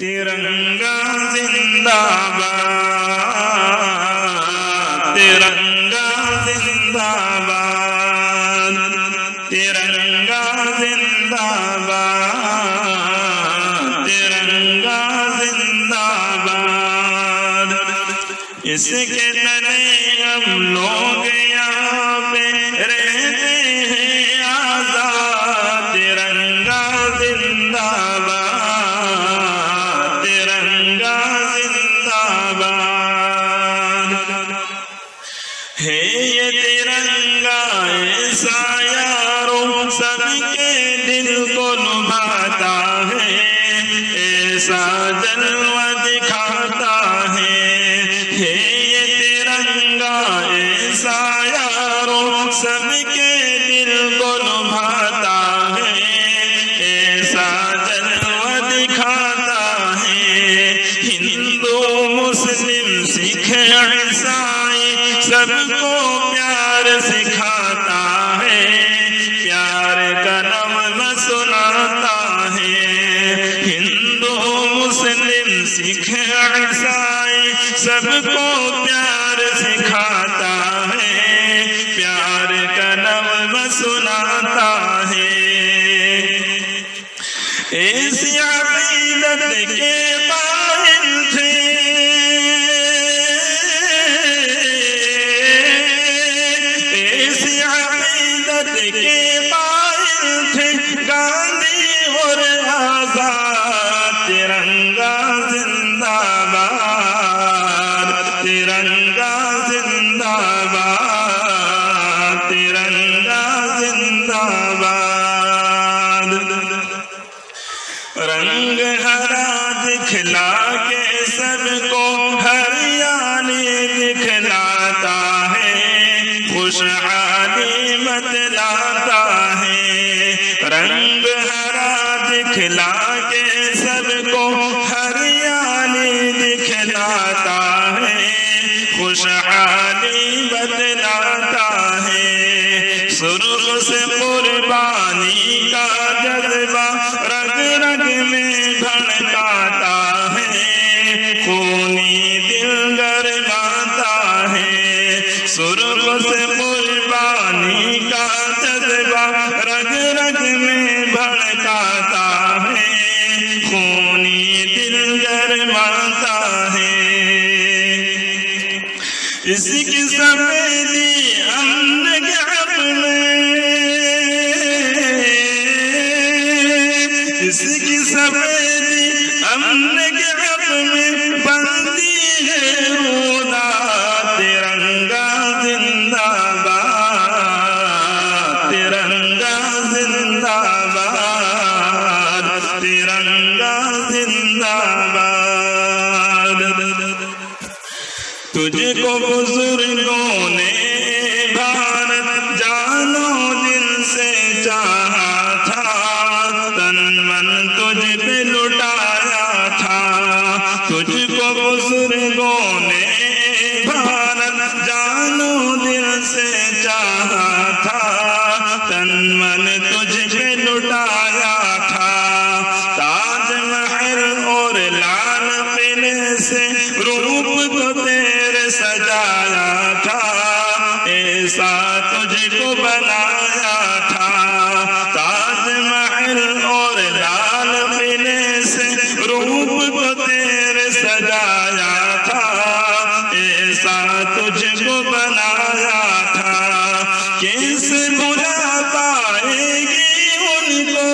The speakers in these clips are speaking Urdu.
ترنگا زندہ باد، ترنگا زندہ باد، ترنگا زندہ باد، ترنگا زندہ باد۔ اس کے تلے ہم لوگ یہاں پہ رہتے ہیں آزاد، ترنگا زندہ باد، ترنگا زندہ باد۔ ہے یہ ترنگا ایسا یاروں سب کے دل کو لبھاتا ہے، ایسا جلوہ دکھاتا ہے۔ ہے یہ ترنگا ایسا یاروں سب کے دل کو لبھاتا ہے، ایسا جلوہ دکھاتا ہے۔ ہندو مسلم سکھ عیسائی سب کو پیار سکھاتا ہے، پیار کا نغمہ سناتا ہے۔ ہندو مسلم سکھ عیسائی سب کو پیار سکھاتا ہے، پیار کا نغمہ سناتا ہے۔ ایسی عقیدت کے قائل تھے، ایسی عقیدت کے قائل تھے گاندھی اور آزاد، ترنگا زندہ باد، ترنگا زندہ باد، ترنگا زندہ باد۔ رنگ ہرا دکھلا کے سب کو ہریالی دکھلاتا ہے، خوشحالی بتلاتا ہے۔ رنگ ہرا دکھلا کے سب کو ہریالی دکھلاتا ہے، خوشحالی بتلاتا ہے۔ سرخ سے قربانی کا جذبہ رگ رگ میں بھڑکاتا ہے، خونی دل گرماتا ہے۔ سرخ سے قربانی کا جذبہ رگ رگ میں بھڑکاتا ہے، خونی دل گرماتا ہے۔ اس کی سفیدی امن کے حق میں، اس کی سفیدی امن کے حق میں بنتی ہے رودا، ترنگا زندہ باد، ترنگا زندہ باد، ترنگا زندہ باد۔ تجھ کو بزرگوں نے بھارت جانو دل سے چاہا تھا، تن من تجھ پہ لٹایا تھا۔ تجھ کو بزرگوں نے بھارت جانو دل سے چاہا تھا، تن من تجھ پہ لٹایا تھا۔ تاج محل اور لال قلعے سے روپ کو تیرے سجایا تھا، ایسا تجھ کو بنایا تھا۔ تاج محل اور لال قلعے سے روپ کو تیرے سجایا تھا، ایسا تجھ کو بنایا تھا۔ کیسے بھلا پائے گی ان کو،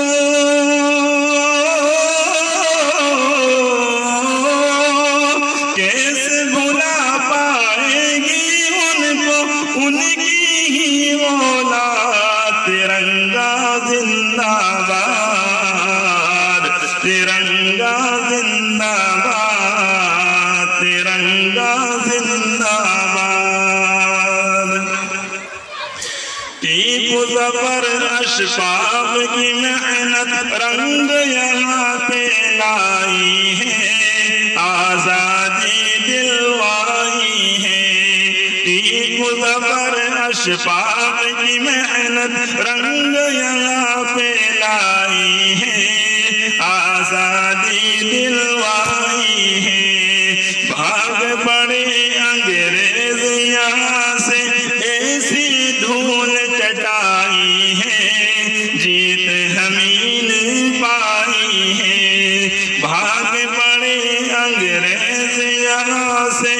کیسے بھلا پائے گی ان کو ان کی ہی اولاد، ترنگا زندہ باد، ترنگا زندہ باد، ترنگا زندہ باد۔ ٹیپو ظفر اشفاق کی محنت رنگ یہاں پہ لائی ہے، آزادی دلوائی ہے۔ ٹیپو ظفر اشفاق کی محنت رنگ یہاں پہ لائی ہے، آزادی دلوائی ہے، بھاگ پڑے انگریز یہاں سے ایسی دھول چٹائی ہے، جیت ہمیں نے پائی ہے، بھاگ پڑے انگریز یہاں سے